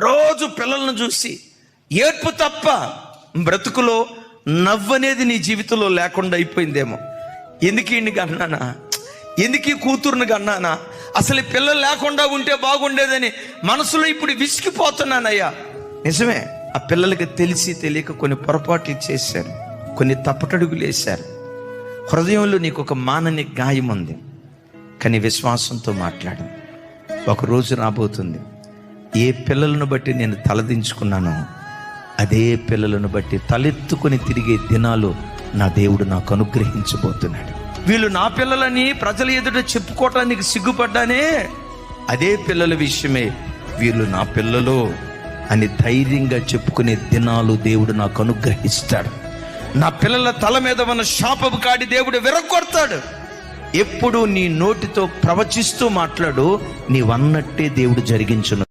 రోజు పిల్లలను చూసి ఏడ్పు తప్ప బ్రతుకులో నవ్వనేది నీ జీవితంలో లేకుండా అయిపోయిందేమో. ఎందుకు ఈయన్ని కన్నానా, ఎందుకు ఈ కూతురుని కన్నానా, అసలు ఈ పిల్లలు లేకుండా ఉంటే బాగుండేదని మనసులో ఇప్పుడు విసిగిపోతున్నానయ్యా. నిజమే, ఆ పిల్లలకి తెలిసి తెలియక కొన్ని పొరపాట్లు చేశారు, కొన్ని తప్పటడుగులు వేశారు. హృదయంలో నీకు ఒక మానని గాయం ఉంది, కానీ విశ్వాసంతో మాట్లాడు. ఒక రోజు రాబోతుంది, ఏ పిల్లలను బట్టి నేను తలదించుకున్నానో అదే పిల్లలను బట్టి తలెత్తుకొని తిరిగే దినాలు నా దేవుడు నాకు అనుగ్రహించబోతున్నాడు. వీళ్ళు నా పిల్లలని ప్రజల ఎదుట చెప్పుకోవటానికి సిగ్గుపడ్డానే, అదే పిల్లల విషయమే వీళ్ళు నా పిల్లలు అని ధైర్యంగా చెప్పుకునే దినాలు దేవుడు నాకు అనుగ్రహిస్తాడు. నా పిల్లల తల మీద ఉన్న శాపపు కాడి దేవుడు విరగొడతాడు. ఎప్పుడు నీ నోటితో ప్రవచిస్తూ మాట్లాడు, నీవన్నట్టే దేవుడు జరిగించును.